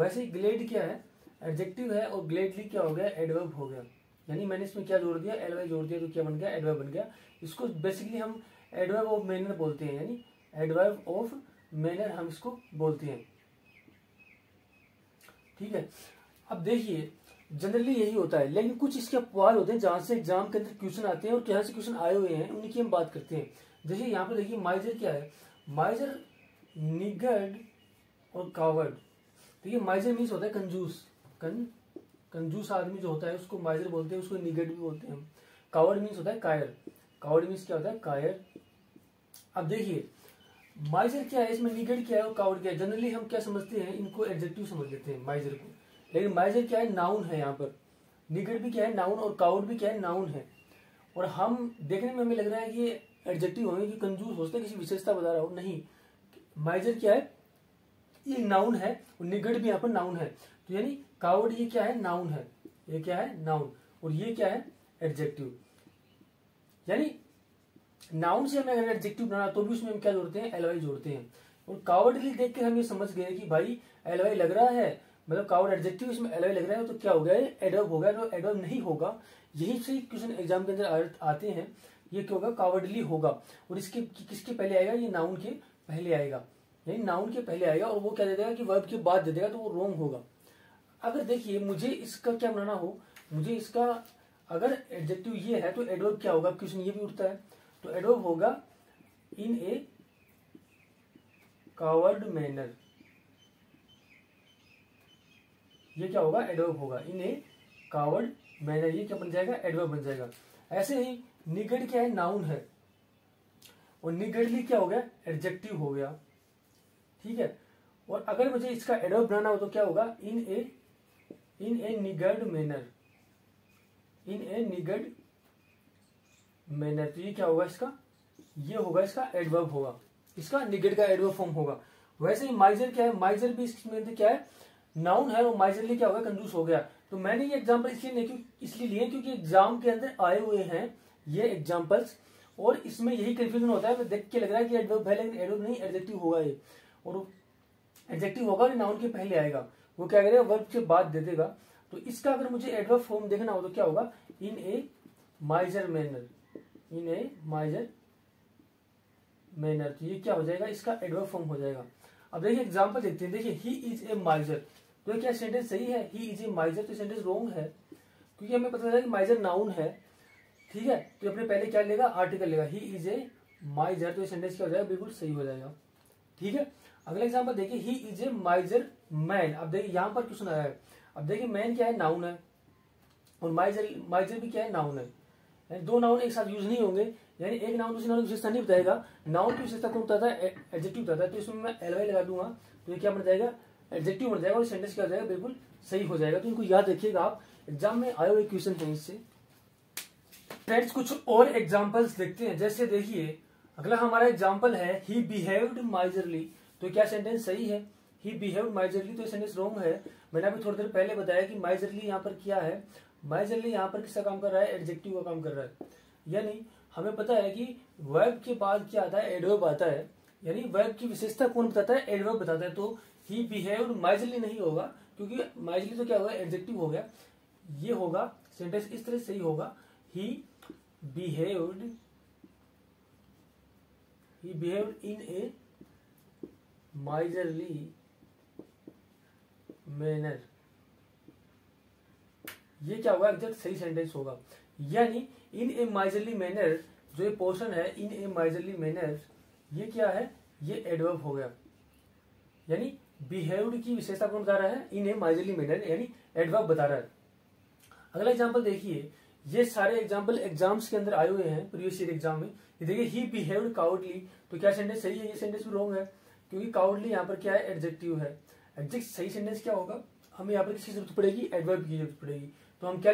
वैसे ही ग्लेड क्या है, एडजेक्टिव है, और ग्लेडली क्या हो गया, एडवर्ब हो गया। यानी मैंने इसमें क्या जोड़ दिया, एल वाई जोड़ दिया, तो क्या बन गया, एडवर्ब बन गया। इसको बेसिकली हम एडवर्ब ऑफ मैनर बोलते हैं, यानी एडवर्ब ऑफ मैनर हम इसको बोलते हैं। ठीक है, अब देखिए जनरली यही होता है, लेकिन कुछ इसके अपवाद होते हैं जहां से एग्जाम के अंदर क्वेश्चन आते हैं और कहां से क्वेश्चन आए हुए हैं उनकी हम बात करते हैं। जैसे यहाँ पे देखिए माइजर क्या है, माइजर निगर्ड और कावर्ड। देखिए माइजर मीन्स होता है कंजूस, कंजूस आदमी जो होता है उसको माइजर बोलते हैं, उसको निगर्ड भी बोलते हैं हम। कावर्ड मीन्स होता है कायर, कावर्ड मीन्स क्या होता है, कायर। अब देखिए माइजर क्या है, इसमें निगर्ड क्या है और कावर्ड क्या है। जनरली हम क्या समझते हैं, इनको एडजेक्टिव समझ लेते हैं माइजर को, लेकिन माइजर क्या है, नाउन है। यहाँ पर निगर्ड भी क्या है, नाउन, और कावर्ड भी क्या है, नाउन है। और हम देखने में हमें लग रहा है कि एडजेक्टिव होंगे कि कंजूस हो सकता है, किसी विशेषता बता रहा हो, नहीं। माइजर क्या है, ये नाउन है, और निगर्ड भी यहाँ पर नाउन है। तो यानी कावर्ड ये क्या है, नाउन है, ये क्या है, नाउन, और ये क्या है, एडजेक्टिव। यानी नाउन से हमें अगर एडजेक्टिव बनाना तो भी उसमें हम क्या जोड़ते हैं, एलवाई जोड़ते हैं। और कावर्डली देख के हम ये समझ गए कि भाई एलवाई लग रहा है, मतलब कावर्ड एडजेक्टिव, इसमें एलवाई लग रहा है, तो क्या हो गया, एडवर्ब हो गया। तो एडवर्ब नहीं होगा, यही से क्वेश्चन एग्जाम के अंदर आते हैं, ये क्या होगा, कावर्डली होगा। और इसके किसके पहले आएगा, ये नाउन के पहले आएगा, यानी नाउन के पहले आएगा, और वो क्या दे देगा कि वर्ब के बाद दे देगा, तो वो रॉन्ग होगा। अगर देखिए मुझे इसका क्या बनाना हो, मुझे इसका अगर एडजेक्टिव ये है तो एडवर्ब क्या होगा, क्वेश्चन ये भी उठता है, तो एडवर्ब होगा इन ए कावर्ड मैनर। ये क्या होगा, एडवर्ब होगा इन ए कावर्ड मैनर, ये क्या बन जाएगा, एडवर्ब बन जाएगा। ऐसे ही निगर्ड क्या है, नाउन है, और निगर्डली क्या हो गया, एडजेक्टिव हो गया। ठीक है, और अगर मुझे इसका एडवर्ब बनाना हो तो क्या होगा, इन ए निगर्ड मैनर, इन ए निगर्ड मैनर। तो ये क्या होगा इसका, ये होगा इसका एडवर्ब होगा, इसका निगर्ड का एडवर्ब फॉर्म होगा। वैसे ही माइजर क्या है, माइजर भी इसमें क्या है, नाउन है, और माइजरली क्या होगा, कंजूस हो गया। तो मैंने ये एग्जांपल इसलिए लिए क्योंकि एग्जाम के अंदर आए हुए हैं ये एग्जांपल्स, और इसमें यही कंफ्यूजन होता है, देख के लग रहा है कि एडवर्ब है, लेकिन एडवर्ब नहीं, एडजेक्टिव होगा ये, और एडजेक्टिव होगा और नाउन के पहले आएगा, वो क्या करेगा, वर्ब के बाद दे देगा। तो इसका अगर मुझे एडवर्ब फॉर्म देखना हो तो क्या होगा, इन ए माइजर मैनर, इन ए माइजर मैनर। तो ये क्या हो जाएगा, इसका एडवर्ब फॉर्म हो जाएगा। अब देखिए एग्जांपल देखते हैं, देखिए ही इज ए माइजर, तो क्या सेंटेंस सही है, ही इज ए माइजर, तो सेंटेंस रॉन्ग है, क्योंकि हमें पता चला कि माइजर नाउन है। ठीक है, तो अपने पहले क्या लेगा, आर्टिकल लेगा, ही इज ए माइजर, तो ये सेंटेंस क्या हो जाएगा, बिल्कुल सही हो जाएगा। ठीक है, अगला एग्जांपल देखिए, ही इज ए माइजर मैन। अब देखिए यहां पर क्वेश्चन आया है, अब देखिए मैन क्या है, नाउन है, और माइजर भी क्या है, नाउन है। दो नाउन एक साथ यूज नहीं होंगे, यानी एक नाउन दूसरे नाउन की विशेषता नहीं बताएगा, नाउन की विशेषता कौन बताता है, एडजेक्टिव बताता है। तो इसमें मैं एलवाई लगा दूंगा, तो ये क्या बन जाएगा, एडजेक्टिव बन जाएगा, और सेंटेंस क्या हो जाएगा, बिल्कुल सही हो जाएगा। तो इनको याद रखिएगा, आप एग्जाम में आए हुए क्वेश्चन है इससे। फ्रेंड्स कुछ और एग्जाम्पल्स देखते हैं, जैसे देखिए अगला हमारा एग्जाम्पल है, ही बिहेव्ड माइजरली। तो क्या सेंटेंस सही है, ही बिहेव्ड माइजरली, तो सेंटेंस रॉन्ग है। मैंने अभी थोड़ी देर पहले बताया कि माइजरली यहाँ पर क्या है, माइजरली यहाँ पर किसका काम कर रहा है, एडजेक्टिव का काम कर रहा है। यानी हमें पता है कि वर्ब के बाद क्या आता है, एडवर्ब आता है, यानी वर्ब की विशेषता कौन बताता है, एडवर्ब बताता है। तो ही बिहेव्ड माइजरली नहीं होगा, क्योंकि माइजरली तो क्या होगा, एडजेक्टिव हो गया, ये होगा सेंटेंस इस तरह सही होगा, ही बिहेव्ड इन ए माइजरली मैनर, ये क्या होगा, एग्जैक्ट सही सेंटेंस होगा। यानी इन ए माइजरली मैनर, जो ये पोर्शन है इन ए माइजरली मैनर, ये क्या है, ये एडवर्ब हो गया, यानी बिहेव्ड की विशेषता कौन बता रहा है, इन ए माइजरली मैनर, यानी एडवर्ब बता रहा है। अगला एग्जांपल देखिए, ये सारे एग्जांपल एग्जाम्स के अंदर आए हुए हैं, प्रीवियस ईयर एग्जाम में। ये देखिए, ही बिहेव्ड काउडली, तो क्या सेंटेंस सही है, ये सेंटेंस भी रॉन्ग है, क्योंकि काउडली यहाँ पर क्या है, एडजेक्टिव है। एग्जैक्ट सही सेंटेंस क्या होगा, हमें यहाँ पर किसकी जरूरत पड़ेगी, एडवर्ब की जरूरत पड़ेगी। तो हम क्या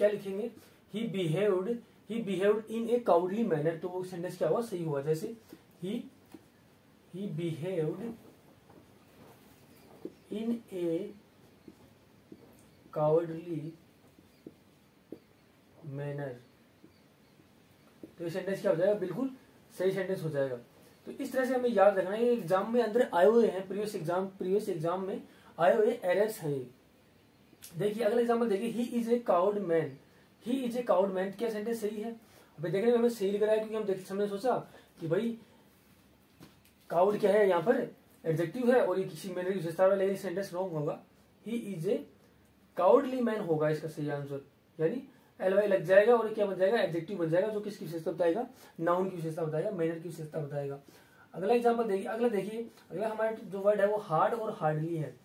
लिखेंगे, ही बिहेव्ड इन ए काउडली मैनर, तो वो सेंटेंस क्या होगा, सही होगा। जैसे ही बिहेव्ड इन ए काउडली मैनर, तो ये सेंटेंस क्या हो जाएगा, बिल्कुल सही सेंटेंस हो जाएगा। तो इस तरह से हमें याद रखना है, एग्जाम में अंदर आए हुए हैं, प्रीवियस एग्जाम में आए हुए एरर्स हैं। देखिए अगला एग्जाम्पल देखिए, he is a cowed man. He is a cowed man, क्या सेंटेंस सही है? अभी देखने में हमें सही लग रहा है, क्योंकि हमने सोचा कि भाई काउड क्या है, यहाँ पर एडजेक्टिव है और ये किसी मैनर की विशेषता है, लेकिन सेंटेंस रॉन्ग होगा। ही इज ए काउडली मैन होगा इसका सही आंसर, यानी एल लग जाएगा और क्या बन जाएगा, एडजेक्टिव बन जाएगा, जो किसकी विशेषता बताएगा, नाउन की विशेषता बताएगा, मैनर की विशेषता बताएगा। अगला एग्जाम्पल देखिए, अगला हमारा जो वर्ड है वो हार्ड और हार्डली है।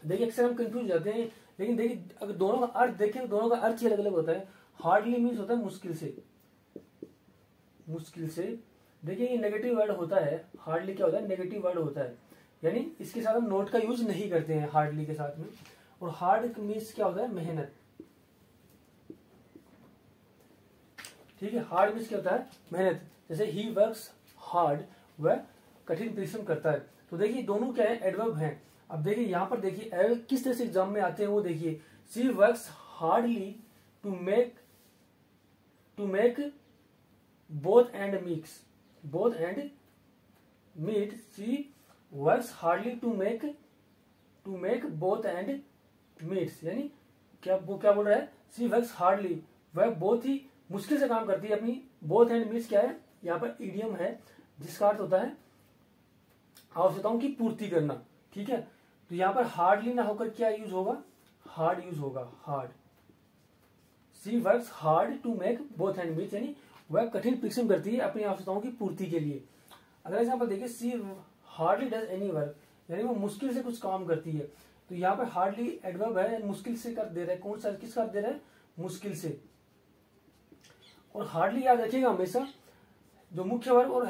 देखिए अक्सर हम कंफ्यूज हो जाते हैं, लेकिन देखिए अगर दोनों का अर्थ देखें तो दोनों का अर्थ ही अलग अलग होता है। हार्डली मीन्स होता है मुश्किल से, मुश्किल से। देखिए ये नेगेटिव वर्ड होता है, हार्डली क्या होता है, नेगेटिव वर्ड होता है, यानी इसके साथ हम नोट का यूज नहीं करते हैं हार्डली के साथ में। और हार्ड मीन्स क्या होता है, मेहनत, ठीक है। हार्ड मीन्स क्या होता है, मेहनत, जैसे ही वर्क्स हार्ड, वह कठिन परिश्रम करता है। तो देखिए दोनों क्या है, एडवर्ब हैं। अब देखिए यहाँ पर देखिए एडवर्ब किस तरह से एग्जाम में आते हैं वो देखिए, she works hardly to make both end mix, both end meet. She works hardly to make both end meets, यानी वो क्या बोल रहा है, शी वर्क्स हार्डली, वह बहुत ही मुश्किल से काम करती है अपनी, बोथ एंड मीट्स क्या है, यहाँ पर ईडियम है जिसका अर्थ होता है आवश्यकताओं की पूर्ति करना, ठीक है। तो यहाँ पर हार्डली ना होकर क्या यूज होगा, हार्ड यूज होगा, hard. She works hard to make both end meets, यानी वह कठिन परिश्रम करती है अपनी आवश्यकताओं की पूर्ति के लिए। अगला एग्जाम्पल देखिए, she hardly does any work, यानी वो मुश्किल से कुछ काम करती है। तो यहाँ पर हार्डली एडवर्ब है, मुश्किल से कर दे रहा है, कौन सा किसका कर दे रहा है, मुश्किल से। और हार्डली याद रखिएगा हमेशा, जो मुख्य वर्ब और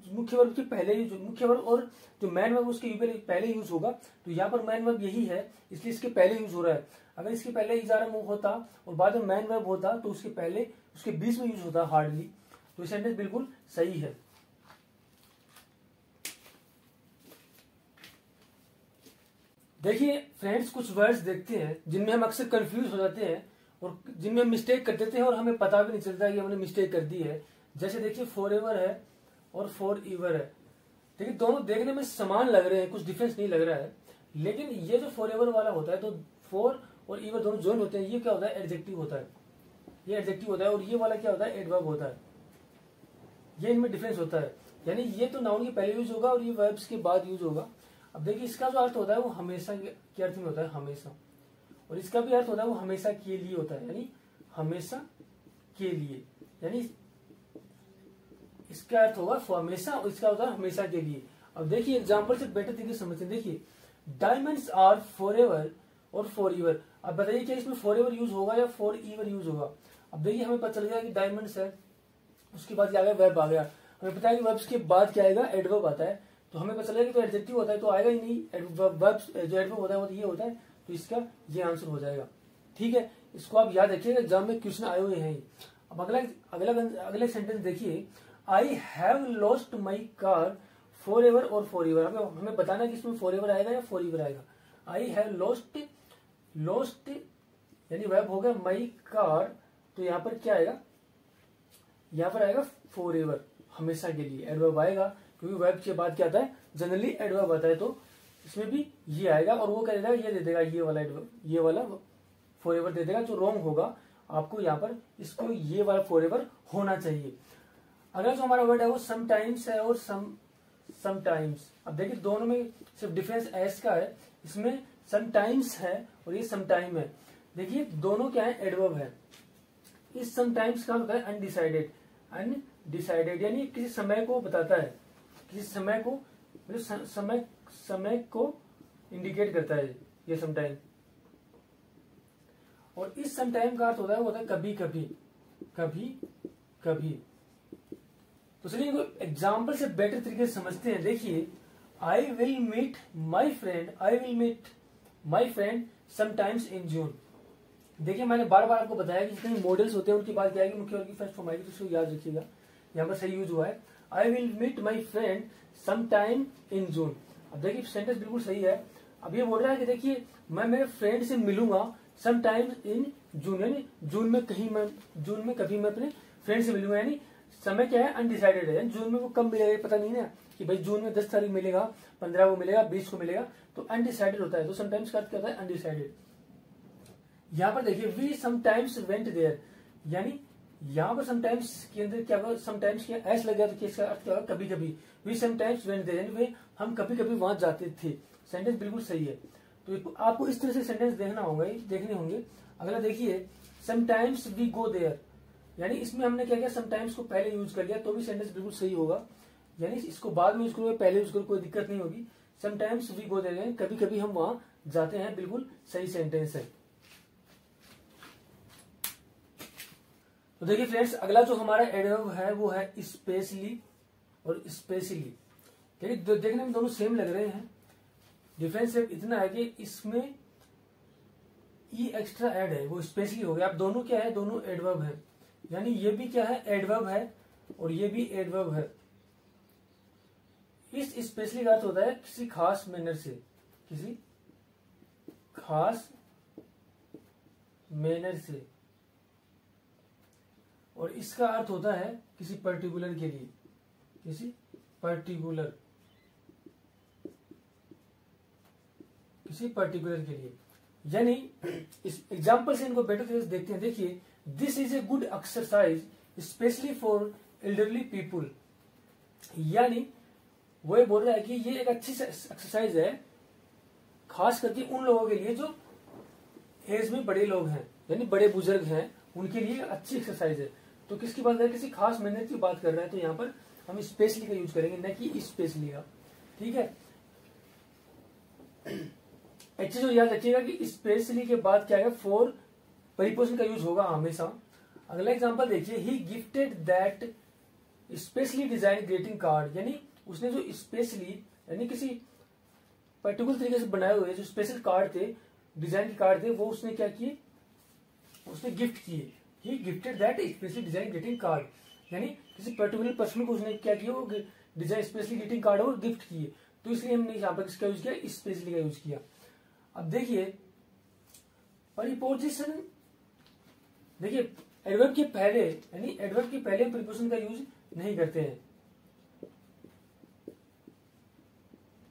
मुख्य वर्ब के पहले मुख्य वर्ब और जो मैन वर्ब उसके पहले यूज होगा। तो यहाँ पर मैन वर्ब यही है, इसलिए इसके पहले यूज हो रहा है। अगर इसके पहले इजारा मुंह होता और बाद में मैन वर्ब होता तो उसके पहले उसके बीच में यूज होता हार्डली। तो ये सेंटेंस बिल्कुल सही है। देखिए फ्रेंड्स, कुछ वर्ड्स देखते हैं जिनमें हम अक्सर कंफ्यूज हो जाते हैं और जिनमें हम मिस्टेक कर देते हैं और हमें पता भी नहीं चलता कि हमने मिस्टेक कर दी है। जैसे देखिए फॉर एवर है और फॉर ईवर है। देखिए दोनों देखने में समान लग रहे हैं, कुछ डिफरेंस नहीं लग रहा है, लेकिन ये जो फॉर एवर वाला होता है तो फॉर और ईवर दोनों ज्वाइन होते हैं, ये क्या होता है, एडजेक्टिव होता है, ये एडजेक्टिव होता है। और ये वाला क्या होता है, एडवर्ब होता है। ये इनमें डिफरेंस होता है, यानी ये तो नाउन के पहले यूज होगा और ये वर्ब्स के बाद यूज होगा। अब देखिए इसका जो अर्थ होता है वो हमेशा के अर्थ में होता है, हमेशा, और इसका भी अर्थ होता है वो हमेशा के लिए होता है, यानी हमेशा के लिए, यानी इसका अर्थ होगा हमेशा और इसका होता है हमेशा के लिए। अब देखिए एग्जाम्पल से बेटर तरीके से समझते हैं। देखिए डायमंड्स आर फॉर एवर और फॉर ईवर। अब बताइए क्या इसमें फॉर एवर यूज होगा या फॉर ईवर यूज होगा। अब देखिए हमें पता चल गया कि डायमंड्स है, उसके बाद क्या आ गया, वर्ब आ गया। हमें पता है कि वर्ब्स के बाद क्या आएगा, एडवर्ब आता है। तो हमें पता चलेगा कि तो एडजेक्टिव होता है तो आएगा ही नहीं, वर्ब जो एडवर्ब होता है वो ये होता है। तो इसका ये आंसर हो जाएगा, ठीक है। इसको आप याद रखिएगा, एग्जाम में क्वेश्चन आए हुए हैं। अब अगला सेंटेंस देखिए, I have lost my car for ever और फॉर ईवर। हमें बताना कि इसमें फॉर एवर आएगा या फॉर ईवर आएगा। आई हैव लॉस्ट यानी वर्ब होगा माई कार, तो यहाँ पर क्या आएगा, यहाँ पर आएगा फॉर एवर, हमेशा के लिए एडवर्ब आएगा, क्योंकि वर्ब के बाद क्या आता है, जनरली एडवर्ब आता है। तो इसमें भी ये आएगा और वो क्या दे देगा, ये दे देगा, ये वाला फॉर एवर दे देगा, जो रॉन्ग होगा। आपको यहाँ पर इसको ये वाला फॉर एवर होना चाहिए। अगर जो हमारा वर्ड है वो समटाइम्स है और समटाइम्स। अब देखिए दोनों में सिर्फ डिफरेंस एस का है, इसमें समटाइम्स है और ये समटाइम है। देखिए दोनों क्या है, एडवर्ब है। इस समटाइम्स का होता है अनडिसाइडेड, यानी किसी समय को बताता है, किसी समय को मतलब समय को इंडिकेट करता है ये समटाइम। और इस समटाइम का अर्थ होता है, वो होता है कभी कभी, कभी कभी। तो चलिए इनको एग्जाम्पल से बेटर तरीके से समझते हैं। देखिए I will meet my friend sometimes in June. देखिए मैंने बार बार आपको बताया कि जितने मॉडल्स होते हैं उनकी बात क्या आएगी, मुख्य वर्ब की फर्स्ट फॉर्म आएगी, तो उसको याद रखिएगा। यहाँ पर सही यूज हुआ है, I will meet my friend sometime in June. अब देखिए सेंटेंस बिल्कुल सही है। अब ये बोल रहा है कि देखिए मैं मेरे फ्रेंड से मिलूंगा समटाइम इन जून, यानी जून में कभी मैं अपने फ्रेंड से मिलूंगा, यानी समय क्या है, अनडिसाइडेड है, जून में वो कब मिलेगा पता नहीं ना, कि भाई जून में 10 तारीख मिलेगा, 15 को मिलेगा, 20 को मिलेगा, तो अनडिसाइडेड होता है। तो समटाइम्स का अर्थ क्या होता है, अनडिसाइडेड। यहाँ पर देखिए वी समटाइम्स वेंट देयर, यानी यहाँ पर समटाइम्स के अंदर क्या होगा, समटाइम्स के एस लग गया तो इसका अर्थ क्या होगा, कभी कभी। वी समटाइम्स वेंट देयर, यानी वे हम कभी कभी वहां जाते थे। सेंटेंस बिल्कुल सही है। तो आपको इस तरह से सेंटेंस देखना होगा, देखने होंगे। अगला देखिए समटाइम्स वी गो देयर, यानी इसमें हमने क्या किया, समटाइम्स को पहले यूज कर लिया तो भी सेंटेंस बिल्कुल सही होगा। यानी इसको बाद में यूज करो, पहले यूज करो, कोई दिक्कत नहीं होगी। समटाइम्स वी गो देयर, कभी कभी हम वहां जाते हैं, बिल्कुल सही सेंटेंस है। तो देखिए फ्रेंड्स, अगला जो हमारा एडवर्ब है वो है स्पेशली और स्पेशली। देखने में दोनों सेम लग रहे हैं, डिफरेंस सिर्फ इतना है कि इसमें ई एक्स्ट्रा ऐड है, वो स्पेशली हो गया। अब दोनों क्या है, दोनों एडवर्ब है, यानी ये भी क्या है, एडवर्ब है, और ये भी एडवर्ब है। इस स्पेशली का अर्थ होता है किसी खास मैनर से, किसी खास मैनर से, और इसका अर्थ होता है किसी पर्टिकुलर के लिए, किसी पर्टिकुलर, किसी पर्टिकुलर के लिए। यानी इस एग्जाम्पल से इनको बेटर तरह से देखते हैं। देखिए this is a good exercise specially for elderly people, यानी वो बोल रहा है कि ये एक अच्छी एक्सरसाइज है खास करके उन लोगों के लिए जो एज में बड़े लोग हैं, यानी बड़े बुजुर्ग हैं, उनके लिए अच्छी एक्सरसाइज है। तो किसकी बात कर रहा है, किसी खास मैनर की बात कर रहा है, तो यहाँ पर हम स्पेशली का यूज करेंगे, न कि स्पेशली का। ठीक है, एक चीज याद रखिएगा कि स्पेशली के बाद क्या है, फॉर प्रीपोजिशन का यूज होगा हमेशा। अगला एग्जांपल देखिए, he gifted that specially design greeting card, यानी उसने जो स्पेशली यानी किसी पर्टिकुलर तरीके से बनाए हुए जो स्पेशल कार्ड थे, डिजाइन के कार्ड थे, वो उसने क्या किए, उसने गिफ्ट किए। He gifted that specially design greeting card, यानी किसी पर्टिकुलर पर्सन को उसने क्या किया, वो डिजाइन स्पेशली ग्रीटिंग कार्ड और गिफ्ट किए। तो इसलिए हमने यहाँ पर किसका यूज किया, स्पेशली का यूज किया। अब देखिए प्रीपोजिशन, देखिए एडवर्ब के पहले, यानी एडवर्ब के पहले प्रीपोजिशन का यूज नहीं करते हैं,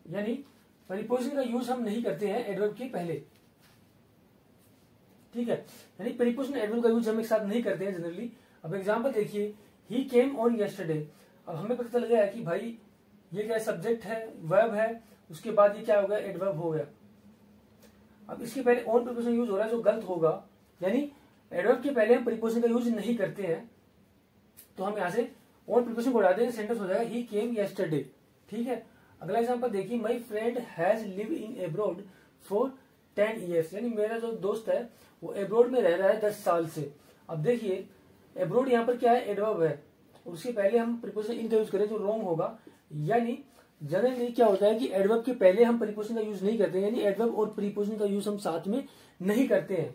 यानी प्रीपोजिशन का यूज हम नहीं करते हैं एडवर्ब के पहले। ठीक है, यानी प्रीपोजिशन एडवर्ब का यूज हम एक साथ नहीं करते हैं जनरली। अब एग्जांपल देखिए, ही केम ऑन यस्टरडे। अब हमें पता चल गया कि भाई ये क्या सब्जेक्ट है, वर्ब है, उसके बाद ये क्या हो गया, एडवर्ब हो गया। अब इसके पहले ऑन प्रीपोजिशन यूज हो रहा है जो गलत होगा, यानी एडवर्ब के पहले हम प्रीपोजिशन का यूज नहीं करते हैं, तो हम यहाँ से ऑन प्रीपोजिशन को हटा देंगे, सेंटेंस हो जाएगा ही केम यस्टरडे। ठीक है, अगला एग्जांपल देखिए, my friend has live in abroad for 10 years, यानी मेरा जो दोस्त है वो एब्रॉड में रह रहा है 10 साल से। अब देखिए एब्रॉड यहाँ पर क्या है, एडवर्ब है, और उसके पहले हम प्रीपोजिशन इन का यूज करें जो रॉन्ग होगा। यानी जनरली क्या होता है कि एडवर्ब के पहले हम प्रीपोजिशन का यूज नहीं करते, यानी एडवर्ब और प्रीपोजिशन का यूज हम साथ में नहीं करते हैं।